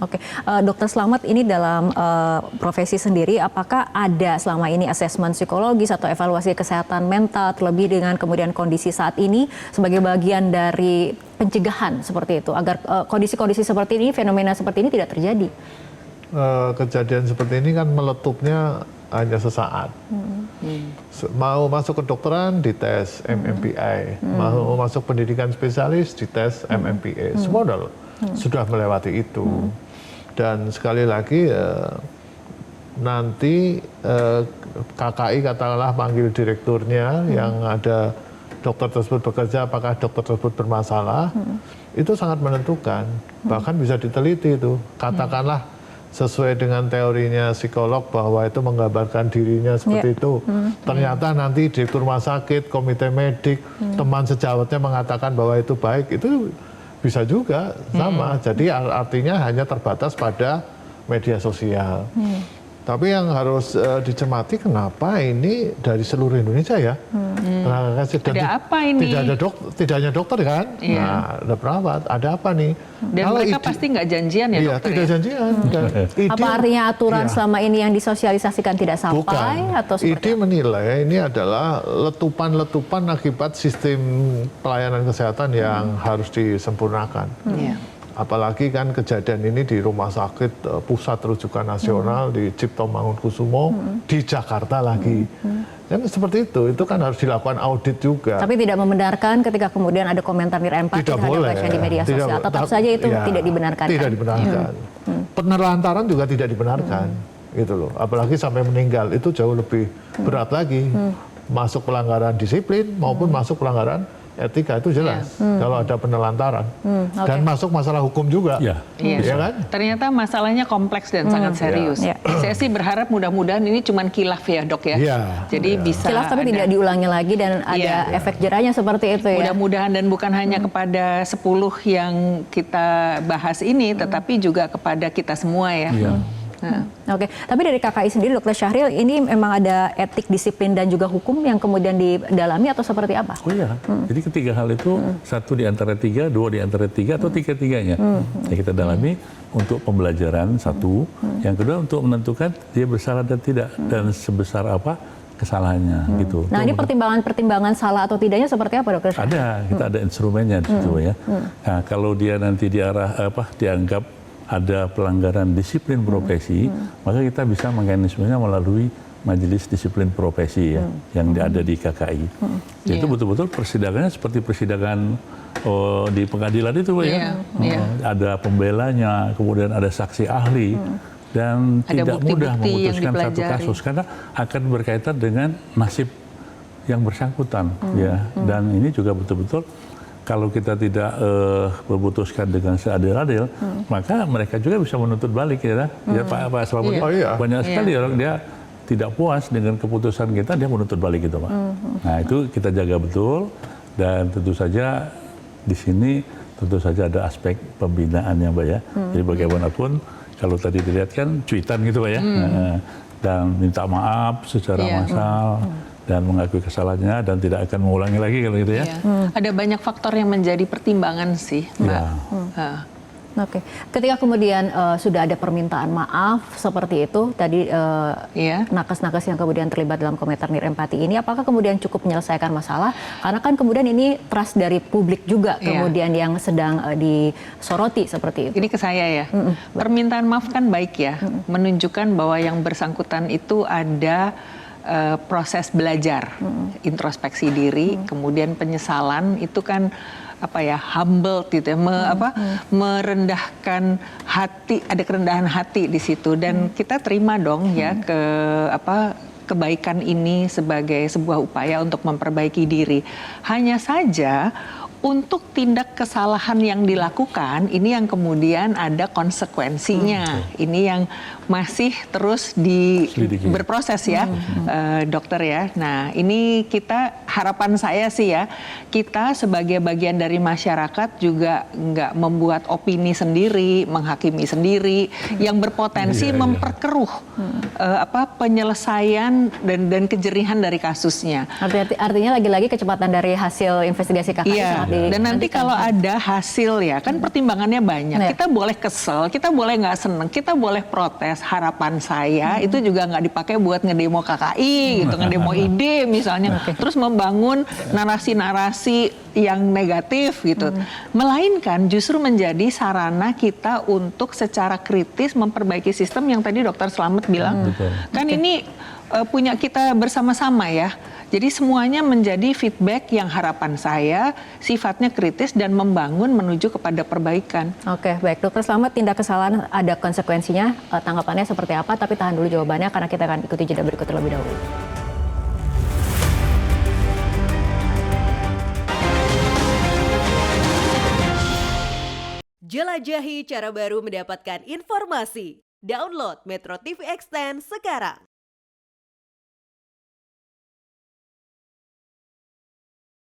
Oke, Dokter Slamet, ini dalam profesi sendiri, apakah ada selama ini asesmen psikologis atau evaluasi kesehatan mental terlebih dengan kemudian kondisi saat ini sebagai bagian dari pencegahan seperti itu agar kondisi-kondisi seperti ini, fenomena seperti ini tidak terjadi? Kejadian seperti ini kan meletupnya hanya sesaat. Mau masuk kedokteran dites MMPI, mau masuk pendidikan spesialis dites MMPA, semua sudah melewati itu. Dan sekali lagi nanti KKI katakanlah panggil direkturnya yang ada dokter tersebut bekerja, apakah dokter tersebut bermasalah, itu sangat menentukan. Bahkan bisa diteliti itu, katakanlah sesuai dengan teorinya psikolog bahwa itu menggambarkan dirinya seperti itu. Ternyata nanti direktur rumah sakit, komite medik, teman sejawatnya mengatakan bahwa itu baik, itu bisa juga sama. Jadi artinya hanya terbatas pada media sosial. Tapi yang harus dicermati, kenapa ini dari seluruh Indonesia ya? Ada apa ini? Tidak hanya dokter kan? Iya. Nah, ada perawat, ada apa nih? Dan mereka pasti nggak janjian ya, iya, dokter? Tidak janjian. Apa artinya aturan selama ini yang disosialisasikan tidak sampai? Bukan. Atau seperti IDI menilai ini adalah letupan-letupan akibat sistem pelayanan kesehatan yang harus disempurnakan. Apalagi kan kejadian ini di rumah sakit pusat rujukan nasional di Cipto Mangunkusumo di Jakarta lagi. Kan seperti itu kan harus dilakukan audit juga. Tapi tidak membenarkan ketika kemudian ada komentar empati terhadap pasien di media sosial. Tetap saja itu tidak dibenarkan. Tidak dibenarkan. Penelantaran juga tidak dibenarkan. Gitu loh. Apalagi sampai meninggal, itu jauh lebih berat lagi. Masuk pelanggaran disiplin maupun masuk pelanggaran etika, itu jelas kalau ada penelantaran. Dan masuk masalah hukum juga. Iya kan? Ternyata masalahnya kompleks dan sangat serius. Saya sih berharap mudah-mudahan ini cuma kilaf ya, Dok ya. Jadi bisa kilaf tapi tidak diulangi lagi dan ada efek jerahnya seperti itu ya. Mudah-mudahan, dan bukan hanya kepada 10 yang kita bahas ini, tetapi juga kepada kita semua ya. Oke, tapi dari KKI sendiri, Dokter Syahril, ini memang ada etik, disiplin dan juga hukum yang kemudian didalami atau seperti apa? Oh iya, jadi ketiga hal itu satu di antara tiga, dua di antara tiga atau tiga-tiganya yang kita dalami untuk pembelajaran satu, yang kedua untuk menentukan dia bersalah dan tidak dan sebesar apa kesalahannya gitu. Nah, ini pertimbangan salah atau tidaknya seperti apa, Dokter? Ada, kita ada instrumennya di situ ya. Nah, kalau dia nanti dianggap ada pelanggaran disiplin profesi, maka kita bisa mekanismenya melalui majelis disiplin profesi ya, yang ada di KKI. Itu betul-betul persidangannya seperti persidangan di pengadilan itu ya. Ada pembelanya, kemudian ada saksi ahli, dan ada tidak mudah memutuskan satu kasus karena akan berkaitan dengan nasib yang bersangkutan ya. Dan ini juga betul-betul kalau kita tidak memutuskan dengan seadil-adil, maka mereka juga bisa menuntut balik ya. Pak Selamat, banyak sekali orang dia tidak puas dengan keputusan kita, dia menuntut balik gitu, Pak. Nah, itu kita jaga betul, dan tentu saja di sini tentu saja ada aspek pembinaannya, Mbak ya. Jadi bagaimanapun kalau tadi dilihat kan cuitan gitu, Pak ya. Dan minta maaf secara massal. Dan mengakui kesalahannya dan tidak akan mengulangi lagi kalau gitu ya. Ada banyak faktor yang menjadi pertimbangan sih, Mbak. Oke, ketika kemudian sudah ada permintaan maaf seperti itu tadi, nakes-nakes yang kemudian terlibat dalam komentar nirempati ini, apakah kemudian cukup menyelesaikan masalah? Karena kan kemudian ini trust dari publik juga kemudian yang sedang disoroti seperti itu. Ini ke saya ya, permintaan maaf kan baik ya, menunjukkan bahwa yang bersangkutan itu ada proses belajar, introspeksi diri, kemudian penyesalan, itu kan humble gitu ya, merendahkan hati, ada kerendahan hati di situ, dan kita terima dong ya kebaikan ini sebagai sebuah upaya untuk memperbaiki diri. Hanya saja untuk tindak kesalahan yang dilakukan, ini yang kemudian ada konsekuensinya. Ini yang masih terus berproses ya, dokter ya. Nah, ini kita harapan saya sih ya, kita sebagai bagian dari masyarakat juga nggak membuat opini sendiri, menghakimi sendiri, yang berpotensi memperkeruh penyelesaian dan kejerihan dari kasusnya. Artinya lagi-lagi kecepatan dari hasil investigasi KKI. Iya. Dan nanti kalau ada hasil ya, kan pertimbangannya banyak. Kita boleh kesel, kita boleh nggak seneng, kita boleh protes. Harapan saya itu juga nggak dipakai buat ngedemo KKI, gitu, ngedemo ide misalnya. Terus membangun narasi-narasi yang negatif gitu. Melainkan justru menjadi sarana kita untuk secara kritis memperbaiki sistem yang tadi Dokter Slamet bilang. Kan ini punya kita bersama-sama ya. Jadi semuanya menjadi feedback yang harapan saya sifatnya kritis dan membangun menuju kepada perbaikan. Oke, baik. Dokter Slamet, tindak kesalahan ada konsekuensinya. Tanggapannya seperti apa? Tapi tahan dulu jawabannya karena kita akan ikuti jeda berikut terlebih dahulu. Jelajahi cara baru mendapatkan informasi. Download Metro TV Extend sekarang.